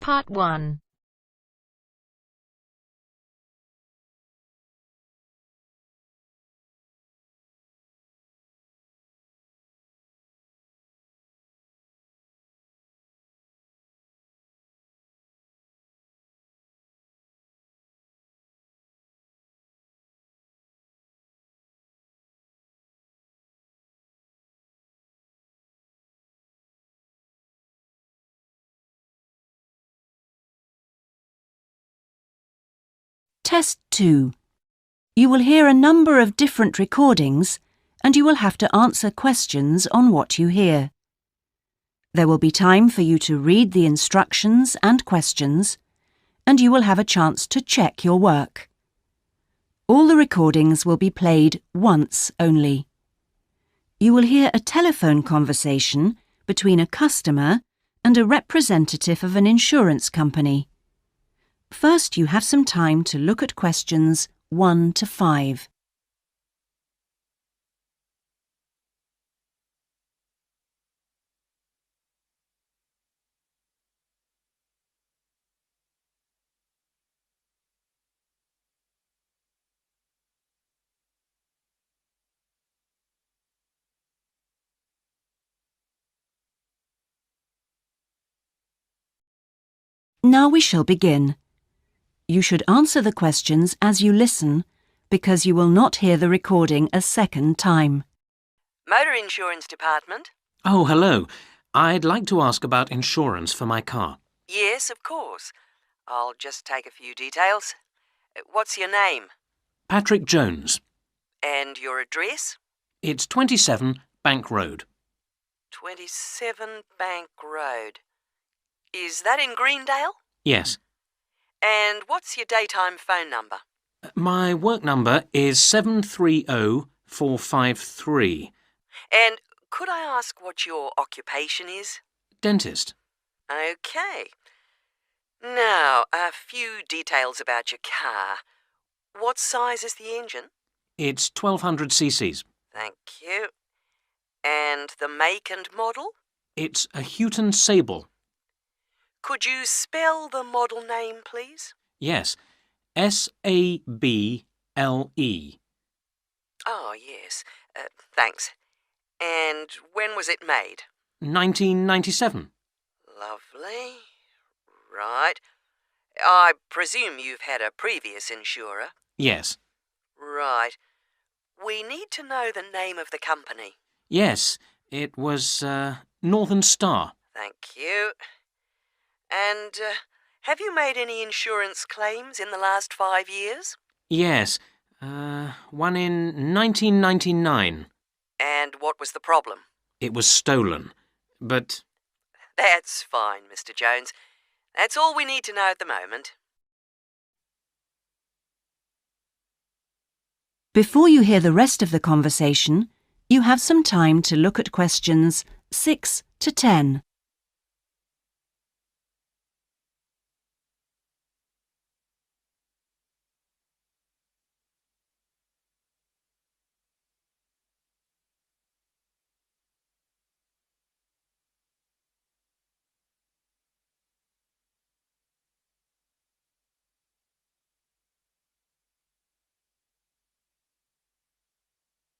Part 1. Test 2. You will hear a number of different recordings and you will have to answer questions on what you hear. There will be time for you to read the instructions and questions, and you will have a chance to check your work. All the recordings will be played once only. You will hear a telephone conversation between a customer and a representative of an insurance company. First, you have some time to look at questions 1 to 5. Now we shall begin. You should answer the questions as you listen, because you will not hear the recording a second time. Motor Insurance Department? Oh, hello. I'd like to ask about insurance for my car. Yes, of course. I'll just take a few details. What's your name? Patrick Jones. And your address? It's 27 Bank Road. 27 Bank Road. Is that in Greendale? Yes. And what's your daytime phone number? My work number is 730453. And could I ask what your occupation is? Dentist. OK. Now, a few details about your car. What size is the engine? It's 1200 cc's. Thank you. And the make and model? It's a Houghton Sable. Could you spell the model name, please? Yes. S-A-B-L-E. Oh, yes. Thanks. And when was it made? 1997. Lovely. Right. I presume you've had a previous insurer? Yes. Right. We need to know the name of the company. Yes. It was Northern Star. Thank you. And have you made any insurance claims in the last 5 years? Yes. One in 1999. And what was the problem? It was stolen. But... That's fine, Mr. Jones. That's all we need to know at the moment. Before you hear the rest of the conversation, you have some time to look at questions 6 to 10.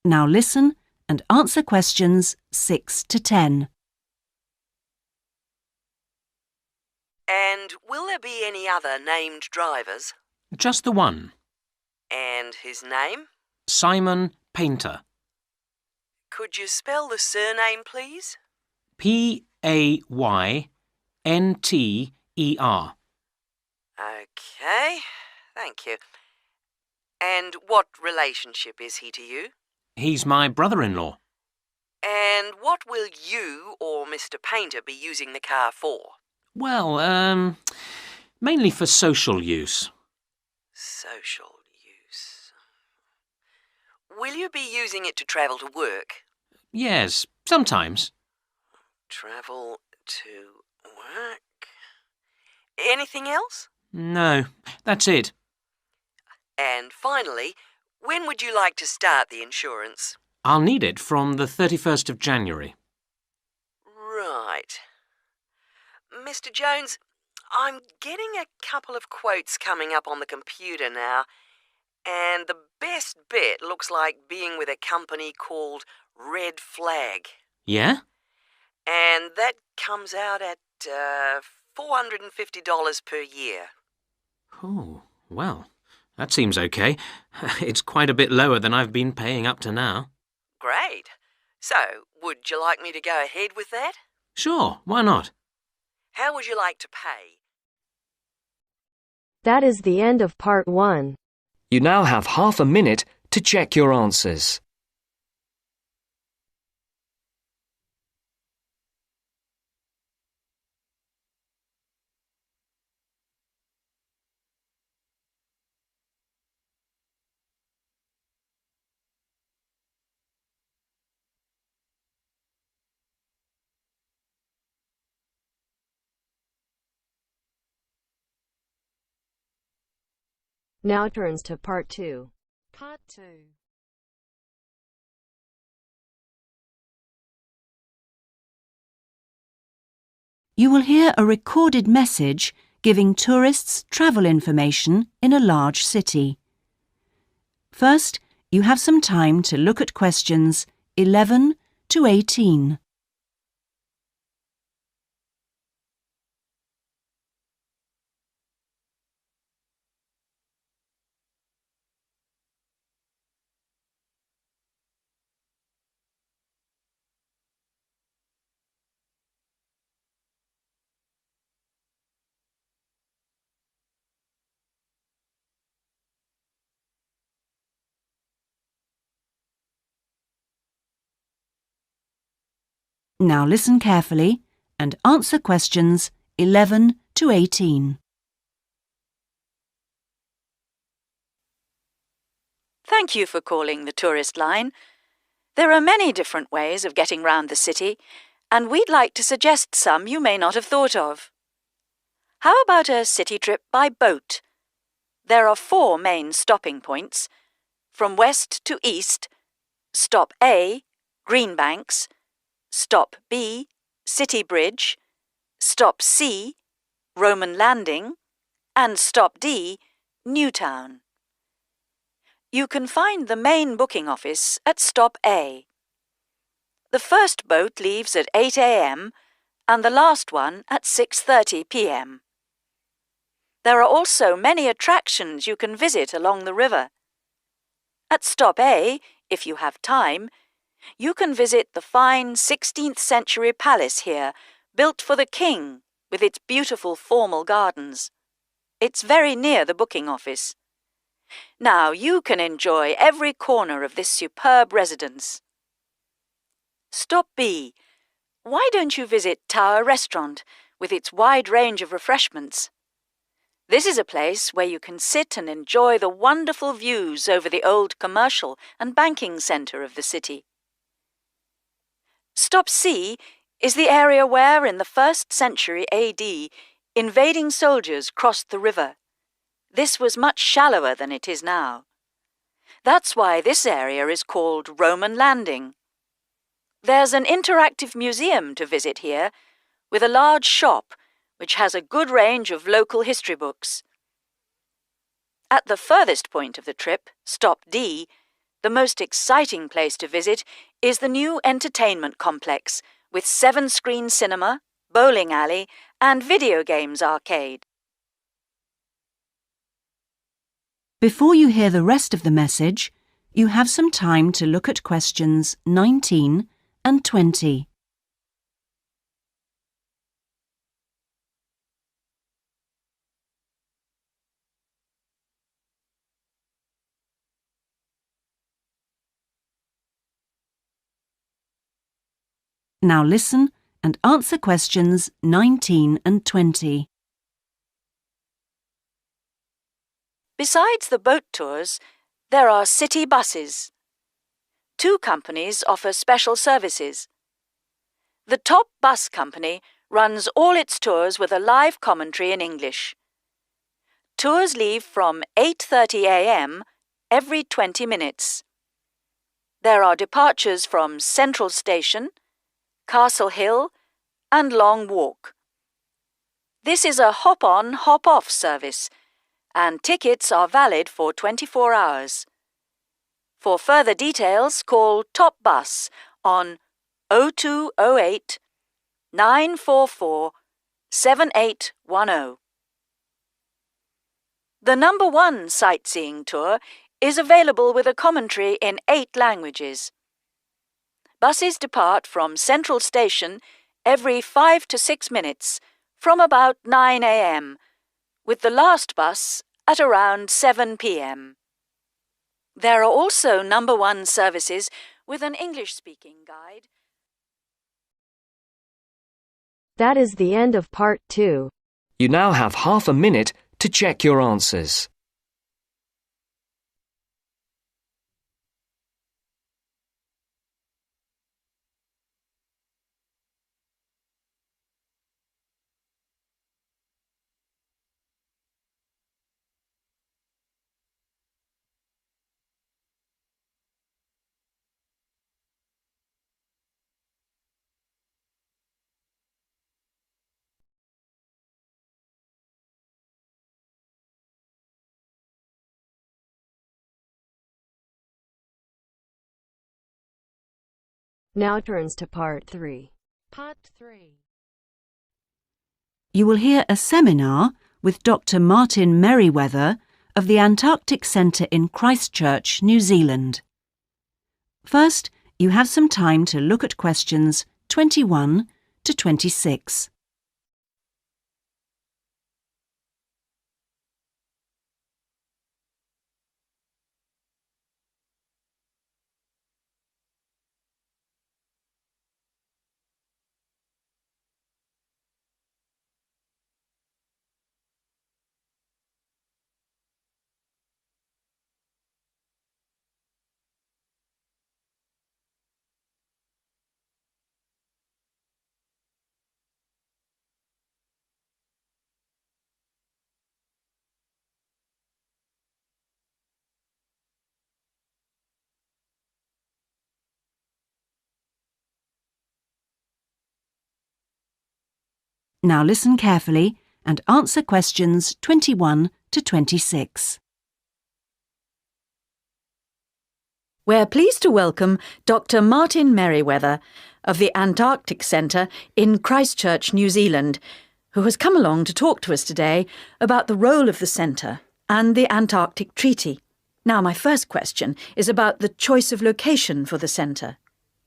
Now listen and answer questions 6 to 10. And will there be any other named drivers? just the one. And his name? Simon Painter. Could you spell the surname, please? P-A-Y-N-T-E-R. OK, thank you. And what relationship is he to you? He's my brother-in-law. And what will you or Mr. Painter be using the car for? Well, mainly for social use. Social use. Will you be using it to travel to work? Yes, sometimes. Travel to work. Anything else? No, that's it. And finally, when would you like to start the insurance? I'll need it from the 31st of January. Right. Mr. Jones, I'm getting a couple of quotes coming up on the computer now, and the best bit looks like being with a company called Red Flag. Yeah? And that comes out at $450 per year. Oh, well, that seems okay. It's quite a bit lower than I've been paying up to now. Great. So, would you like me to go ahead with that? Sure, why not? How would you like to pay? That is the end of part 1. You now have half a minute to check your answers. Now turns to part 2. Part 2. You will hear a recorded message giving tourists travel information in a large city. First, you have some time to look at questions 11 to 18. Now listen carefully and answer questions 11 to 18. Thank you for calling the tourist line. There are many different ways of getting round the city, and we'd like to suggest some you may not have thought of. How about a city trip by boat? There are 4 main stopping points. From west to east, Stop A, Greenbanks, Stop B, City Bridge, Stop C, Roman Landing, and Stop D, Newtown. You can find the main booking office at Stop A. The first boat leaves at 8 a.m. and the last one at 6:30 p.m. There are also many attractions you can visit along the river. At Stop A, if you have time, you can visit the fine 16th century palace here, built for the king, with its beautiful formal gardens. It's very near the booking office. Now you can enjoy every corner of this superb residence. Stop B. Why don't you visit Tower Restaurant with its wide range of refreshments? This is a place where you can sit and enjoy the wonderful views over the old commercial and banking centre of the city. Stop C is the area where, in the 1st century AD, invading soldiers crossed the river. This was much shallower than it is now. That's why this area is called Roman Landing. There's an interactive museum to visit here, with a large shop which has a good range of local history books. At the furthest point of the trip, Stop D, the most exciting place to visit is the new entertainment complex with 7-screen cinema, bowling alley, and video games arcade. Before you hear the rest of the message, you have some time to look at questions 19 and 20. Now listen and answer questions 19 and 20. Besides the boat tours, there are city buses. 2 companies offer special services. The top bus company runs all its tours with a live commentary in English. Tours leave from 8:30 a.m. every 20 minutes. There are departures from Central Station, Castle Hill, and Long Walk. This is a hop-on, hop-off service, and tickets are valid for 24 hours. For further details, call Top Bus on 0208 944 7810. The number 1 sightseeing tour is available with a commentary in 8 languages. Buses depart from Central Station every 5 to 6 minutes from about 9 a.m., with the last bus at around 7 p.m. There are also number 1 services with an English-speaking guide. That is the end of part 2. You now have half a minute to check your answers. Now turns to part 3. Part 3. You will hear a seminar with Dr. Martin Merriweather of the Antarctic Centre in Christchurch, New Zealand. First, you have some time to look at questions 21 to 26. Now listen carefully and answer questions 21 to 26. We're pleased to welcome Dr. Martin Merriweather of the Antarctic Centre in Christchurch, New Zealand, who has come along to talk to us today about the role of the centre and the Antarctic Treaty. Now, my first question is about the choice of location for the centre.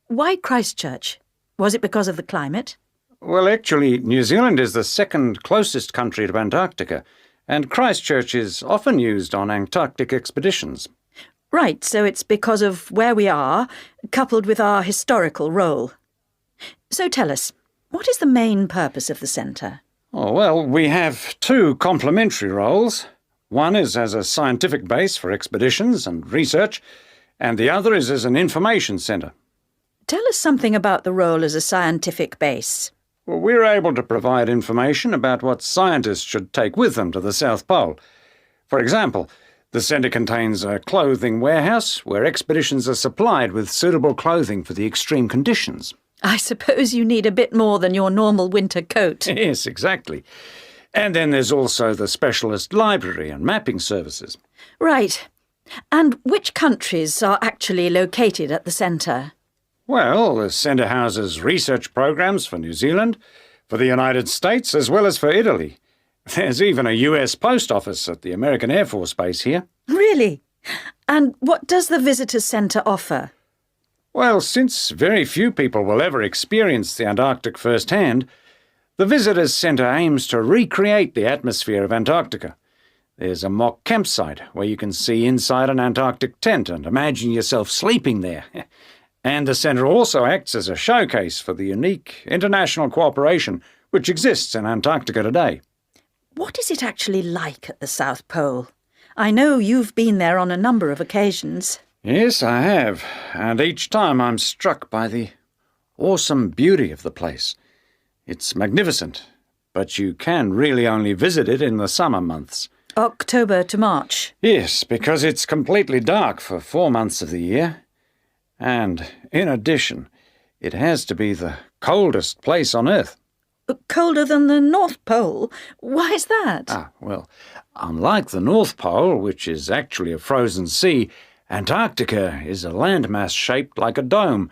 Why Christchurch? Was it because of the climate? Well, actually, New Zealand is the second closest country to Antarctica, and Christchurch is often used on Antarctic expeditions. Right, so it's because of where we are, coupled with our historical role. So tell us, what is the main purpose of the centre? Oh, well, we have 2 complementary roles. One is as a scientific base for expeditions and research, and the other is as an information centre. Tell us something about the role as a scientific base. Well, we're able to provide information about what scientists should take with them to the South Pole. For example, the centre contains a clothing warehouse where expeditions are supplied with suitable clothing for the extreme conditions. I suppose you need a bit more than your normal winter coat. Yes, exactly. And then there's also the specialist library and mapping services. Right. And which countries are actually located at the centre? Well, the centre houses research programs for New Zealand, for the United States, as well as for Italy. There's even a US post office at the American Air Force Base here. Really? And what does the visitor centre offer? Well, since very few people will ever experience the Antarctic firsthand, the Visitors Centre aims to recreate the atmosphere of Antarctica. There's a mock campsite where you can see inside an Antarctic tent and imagine yourself sleeping there. And the centre also acts as a showcase for the unique international cooperation which exists in Antarctica today. What is it actually like at the South Pole? I know you've been there on a number of occasions. Yes, I have, and each time I'm struck by the awesome beauty of the place. It's magnificent, but you can really only visit it in the summer months. October to March? Yes, because it's completely dark for 4 months of the year. And, in addition, it has to be the coldest place on Earth. Colder than the North Pole? Why is that? Well, unlike the North Pole, which is actually a frozen sea, Antarctica is a landmass shaped like a dome,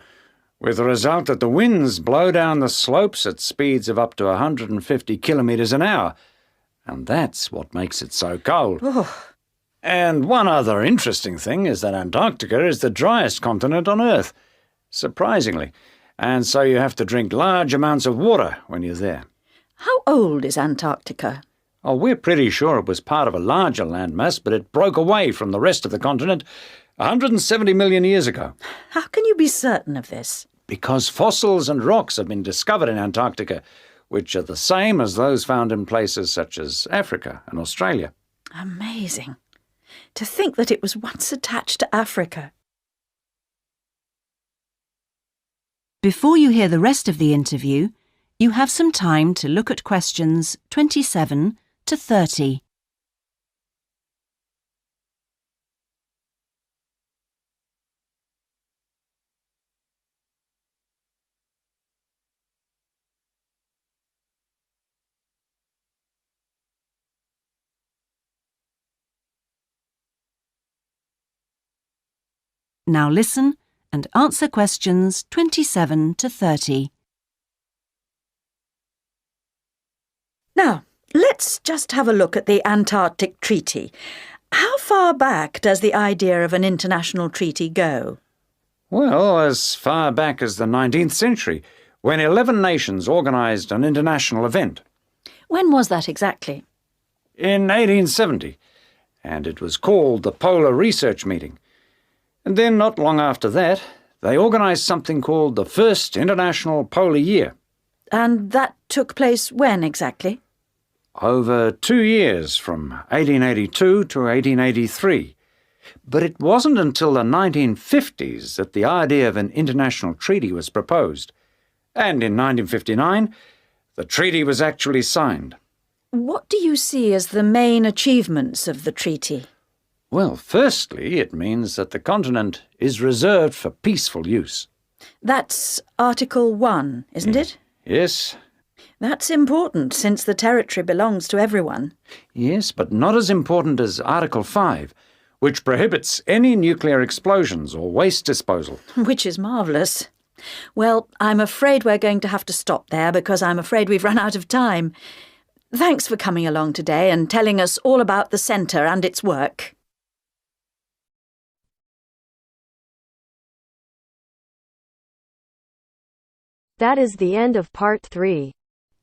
with the result that the winds blow down the slopes at speeds of up to 150 kilometres an hour. And that's what makes it so cold. And one other interesting thing is that Antarctica is the driest continent on Earth, surprisingly, and so you have to drink large amounts of water when you're there. How old is Antarctica? Oh, we're pretty sure it was part of a larger landmass, but it broke away from the rest of the continent 170 million years ago. How can you be certain of this? Because fossils and rocks have been discovered in Antarctica, which are the same as those found in places such as Africa and Australia. Amazing. To think that it was once attached to Africa. Before you hear the rest of the interview, you have some time to look at questions 27 to 30. Now listen and answer questions 27 to 30. Now, let's just have a look at the Antarctic Treaty. How far back does the idea of an international treaty go? Well, as far back as the 19th century, when 11 nations organised an international event. When was that exactly? In 1870, and it was called the Polar Research Meeting. And then, not long after that, they organised something called the First International Polar Year. And that took place when exactly? Over 2 years, from 1882 to 1883. But it wasn't until the 1950s that the idea of an international treaty was proposed. And in 1959, the treaty was actually signed. What do you see as the main achievements of the treaty? Well, firstly, it means that the continent is reserved for peaceful use. That's Article 1, isn't it? Yes. That's important, since the territory belongs to everyone. Yes, but not as important as Article 5, which prohibits any nuclear explosions or waste disposal. Which is marvellous. Well, I'm afraid we're going to have to stop there because I'm afraid we've run out of time. Thanks for coming along today and telling us all about the centre and its work. That is the end of part 3.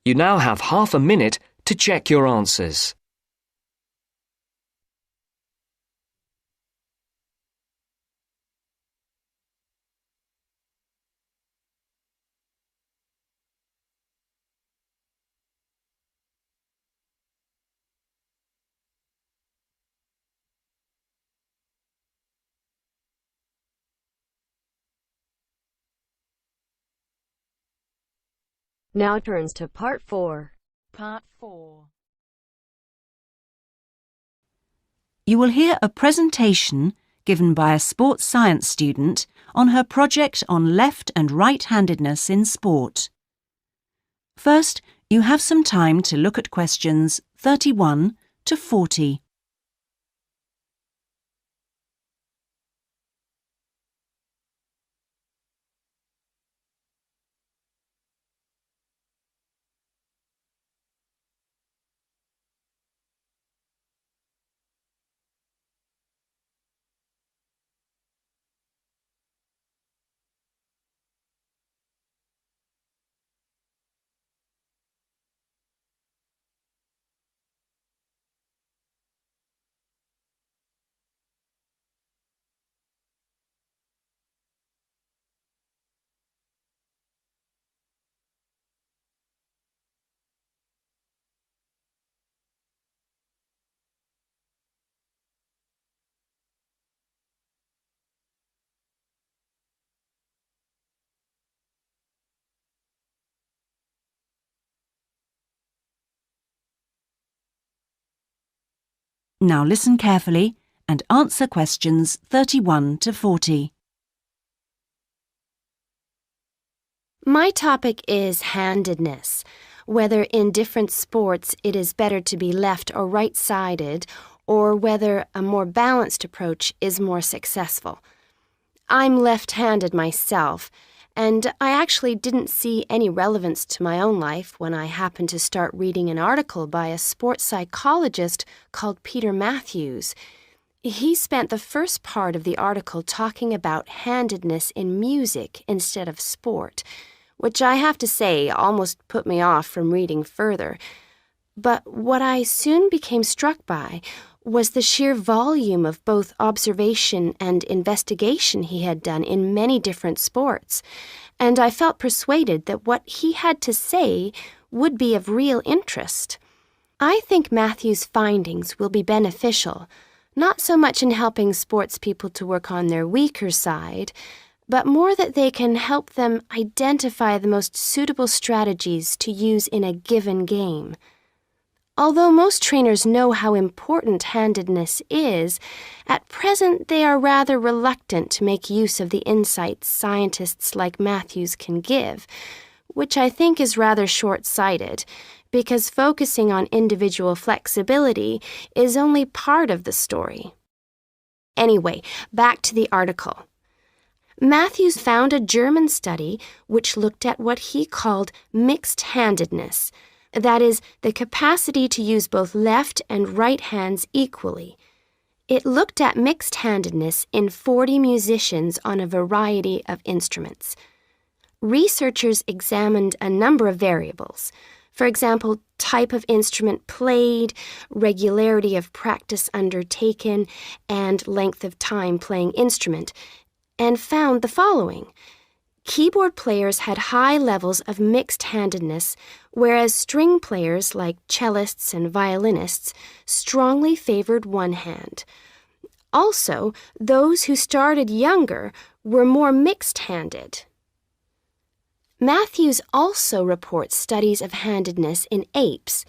You now have half a minute to check your answers. Now turns to part 4. Part 4. You will hear a presentation given by a sports science student on her project on left and right-handedness in sport. First, you have some time to look at questions 31 to 40. Now listen carefully and answer questions 31 to 40. My topic is handedness. whether in different sports it is better to be left or right-sided, or whether a more balanced approach is more successful. I'm left-handed myself, and I actually didn't see any relevance to my own life when I happened to start reading an article by a sports psychologist called Peter Matthews. He spent the first part of the article talking about handedness in music instead of sport, which I have to say almost put me off from reading further. But what I soon became struck by was the sheer volume of both observation and investigation he had done in many different sports, and I felt persuaded that what he had to say would be of real interest. I think Matthew's findings will be beneficial, not so much in helping sports people to work on their weaker side, but more that they can help them identify the most suitable strategies to use in a given game. Although most trainers know how important handedness is, at present they are rather reluctant to make use of the insights scientists like Matthews can give, which I think is rather short-sighted, because focusing on individual flexibility is only part of the story. Anyway, back to the article. Matthews found a German study which looked at what he called mixed-handedness, that is, the capacity to use both left and right hands equally. It looked at mixed-handedness in 40 musicians on a variety of instruments. Researchers examined a number of variables. For example, type of instrument played, regularity of practice undertaken, and length of time playing instrument, and found the following. Keyboard players had high levels of mixed-handedness, whereas string players like cellists and violinists strongly favored one hand. Also, those who started younger were more mixed-handed. Matthews also reports studies of handedness in apes.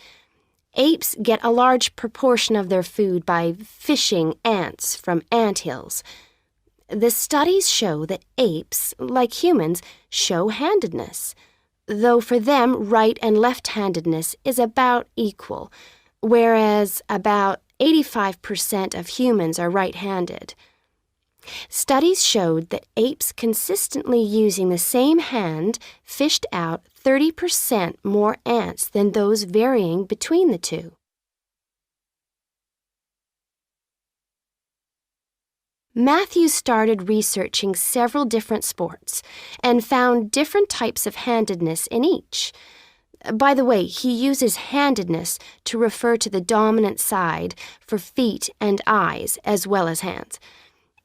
Apes get a large proportion of their food by fishing ants from anthills. The studies show that apes, like humans, show handedness, though for them right and left-handedness is about equal, whereas about 85% of humans are right-handed. Studies showed that apes consistently using the same hand fished out 30% more ants than those varying between the two. Matthews started researching several different sports and found different types of handedness in each. By the way, he uses handedness to refer to the dominant side for feet and eyes as well as hands.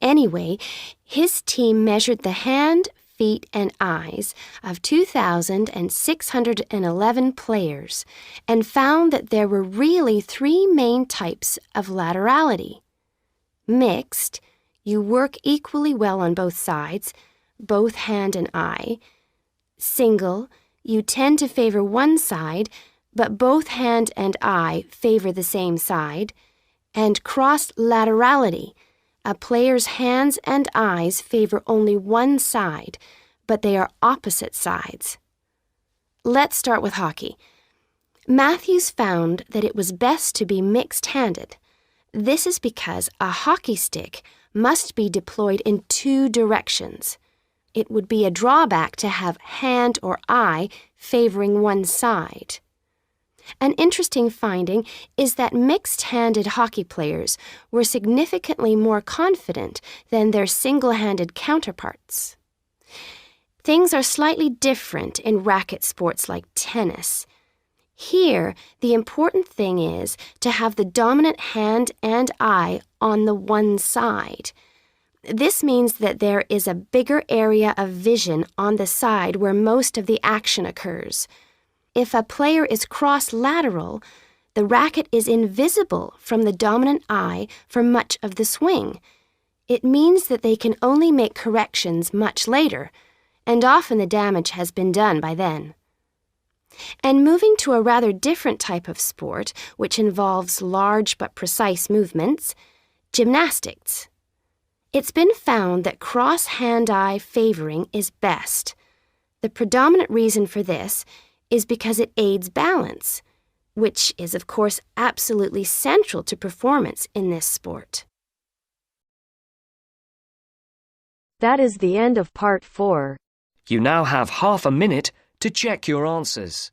Anyway, his team measured the hand, feet, and eyes of 2,611 players and found that there were really three main types of laterality. Mixed, you work equally well on both sides, both hand and eye. Single, you tend to favor one side, but both hand and eye favor the same side. And cross-laterality, a player's hands and eyes favor only one side, but they are opposite sides. Let's start with hockey. Matthews found that it was best to be mixed-handed. This is because a hockey stick must be deployed in two directions. It would be a drawback to have hand or eye favoring one side. An interesting finding is that mixed-handed hockey players were significantly more confident than their single-handed counterparts. Things are slightly different in racket sports like tennis. Here, the important thing is to have the dominant hand and eye on the one side. This means that there is a bigger area of vision on the side where most of the action occurs. If a player is cross-lateral, the racket is invisible from the dominant eye for much of the swing. It means that they can only make corrections much later, and often the damage has been done by then. And moving to a rather different type of sport, which involves large but precise movements, gymnastics. It's been found that cross-hand-eye favoring is best. The predominant reason for this is because it aids balance, which is, of course, absolutely central to performance in this sport. That is the end of part 4. You now have half a minute to check your answers.